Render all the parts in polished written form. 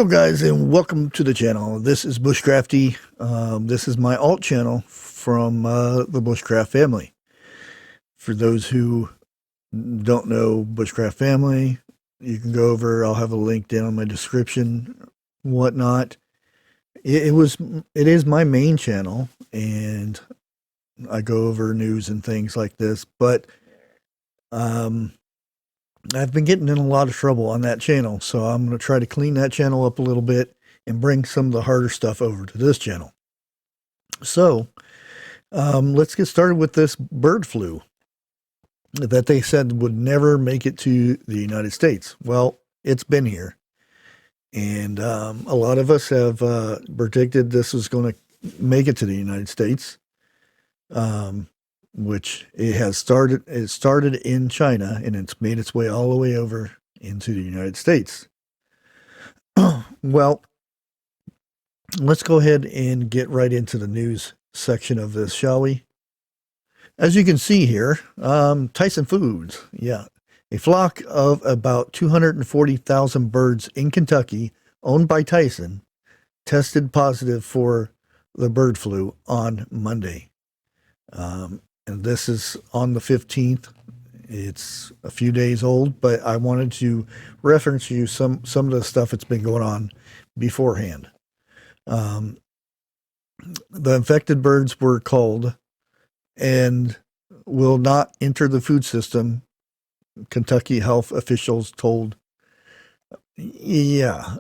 Hello guys and welcome to the channel. This is Bushcrafty. This is my alt channel from the Bushcraft family. For those who don't know Bushcraft family, you can go over, I'll have a link down in my description, whatnot. It is my main channel and I go over news and things like this, but I've been getting in a lot of trouble on that channel, so I'm going to try to clean that channel up a little bit and bring some of the harder stuff over to this channel. So, let's get started with this bird flu that they said would never make it to the United States. Well, it's been here. And a lot of us have predicted this was going to make it to the United States. Which it has started. It started in China and it's made its way all the way over into the United States. Well, let's go ahead and get right into the news section of this, shall we? As you can see here, Tyson Foods, yeah, a flock of about 240,000 birds in Kentucky, owned by Tyson, tested positive for the bird flu on Monday. And this is on the 15th. It's a few days old, but I wanted to reference you some of the stuff that's been going on beforehand. The infected birds were culled and will not enter the food system, Kentucky health officials told. Yeah.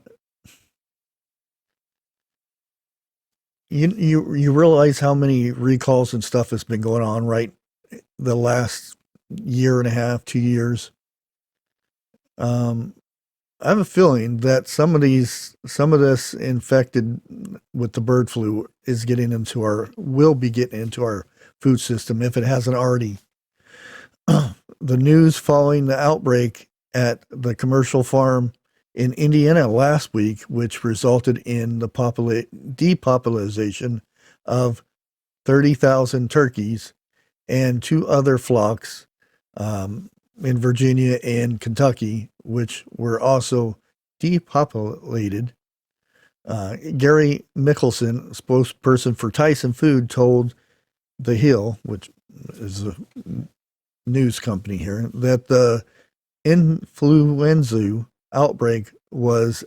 You realize how many recalls and stuff has been going on, right? The last year and a half, 2 years. I have a feeling that some of this infected with the bird flu is will be getting into our food system if it hasn't already. The news following the outbreak at the commercial farm in Indiana last week, which resulted in the depopulation of 30,000 turkeys and 2 other flocks in Virginia and Kentucky, which were also depopulated. Gary Mickelson, spokesperson for Tyson Food, told The Hill, which is a news company here, that the influenza outbreak was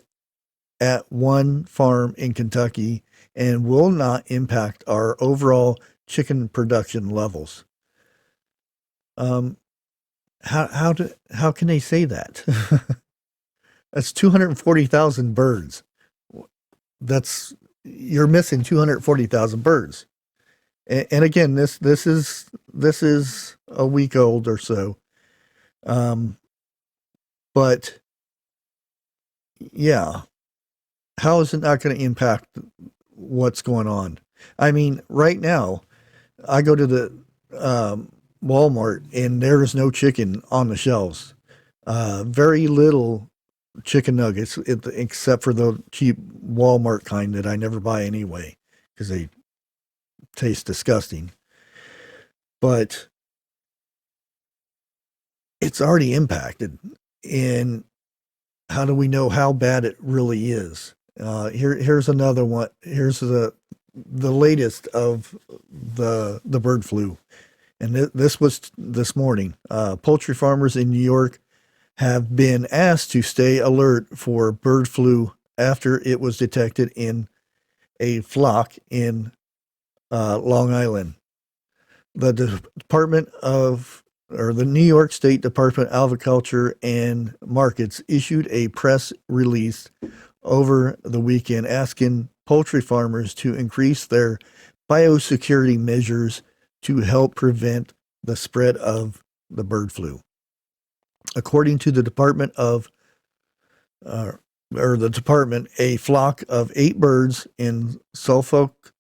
at one farm in Kentucky and will not impact our overall chicken production levels. How can they say that? That's 240,000 birds. You're missing 240,000 birds. And again, this is a week old or so. But yeah, how is it not going to impact what's going on? I mean, right now, I go to the Walmart and there is no chicken on the shelves. Very little chicken nuggets, except for the cheap Walmart kind that I never buy anyway, because they taste disgusting. But it's already impacted. And how do we know how bad it really is? Here's another one. Here's the latest of the bird flu. And this was this morning. Poultry farmers in New York have been asked to stay alert for bird flu after it was detected in a flock in Long Island. The the New York State Department of Agriculture and Markets issued a press release over the weekend asking poultry farmers to increase their biosecurity measures to help prevent the spread of the bird flu. According to the department, a flock of 8 birds in Suffolk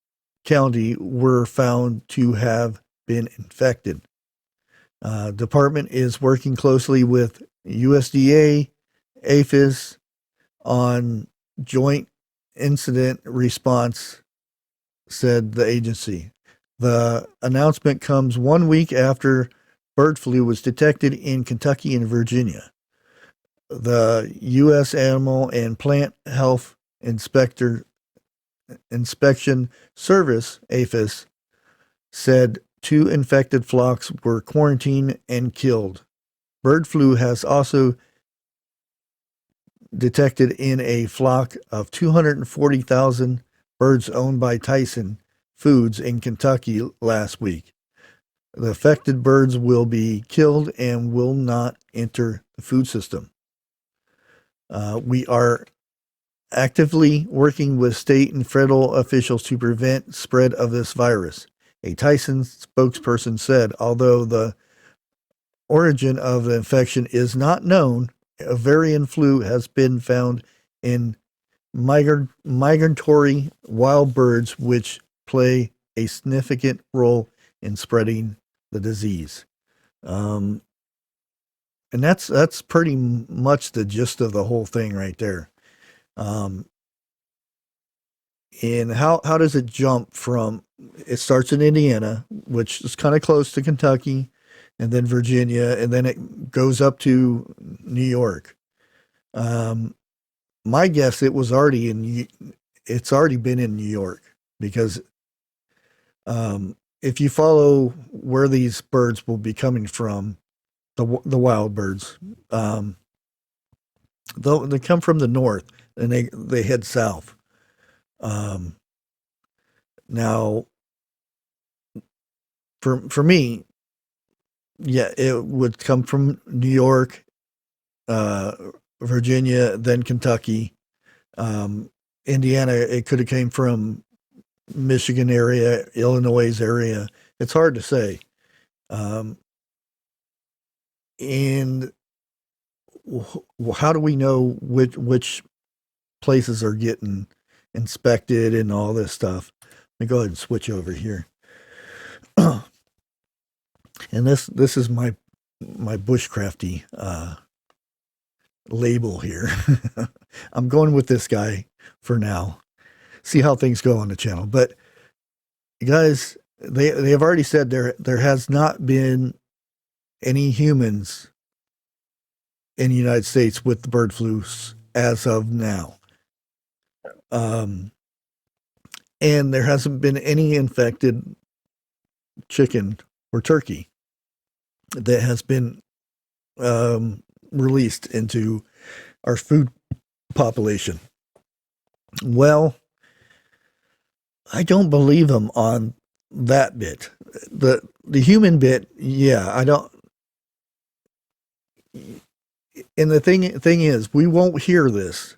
County were found to have been infected. Department is working closely with USDA, APHIS on joint incident response, said the agency. The announcement comes 1 week after bird flu was detected in Kentucky and Virginia. The U.S. Animal and Plant Health Inspection Service, APHIS, said 2 infected flocks were quarantined and killed. Bird flu has also detected in a flock of 240,000 birds owned by Tyson Foods in Kentucky last week. The affected birds will be killed and will not enter the food system. We are actively working with state and federal officials to prevent spread of this virus, a Tyson spokesperson said. Although the origin of the infection is not known, avian flu has been found in migratory wild birds, which play a significant role in spreading the disease. And that's pretty much the gist of the whole thing right there. And how does it jump from? It starts in Indiana, which is kind of close to Kentucky, and then Virginia, and then it goes up to New York. My guess it's already been in New York, because if you follow where these birds will be coming from, the wild birds, they come from the north and they head south. Now, for me, yeah, it would come from New York, Virginia, then Kentucky, Indiana. It could have came from Michigan area, Illinois area. It's hard to say. And how do we know which places are getting inspected and all this stuff? Let me go ahead and switch over here. And this is my Bushcrafty label here. I'm going with this guy for now. See how things go on the channel. But guys, they have already said there has not been any humans in the United States with the bird flu as of now. And there hasn't been any infected chicken or turkey that has been released into our food population. Well, I don't believe them on that bit. The human bit, yeah, I don't. And the thing is, we won't hear this.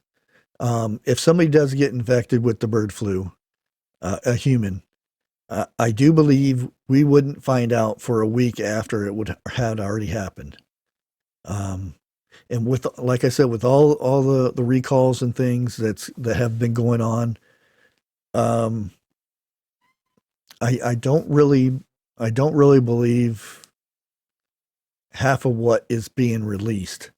If somebody does get infected with the bird flu, a human, I do believe we wouldn't find out for a week after it had already happened. And with, like I said, with all the recalls and things that have been going on, I don't really believe half of what is being released.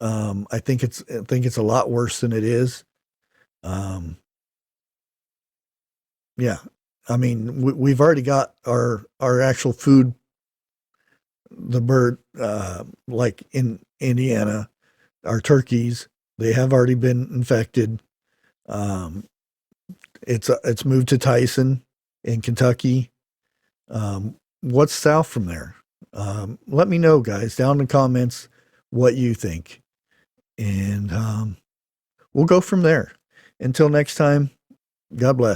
I think it's a lot worse than it is. Yeah, I mean, we've already got our actual food, the bird, like in Indiana, our turkeys, they have already been infected. It's moved to Tyson in Kentucky. What's south from there? Let me know, guys, down in the comments what you think. And we'll go from there. Until next time, God bless.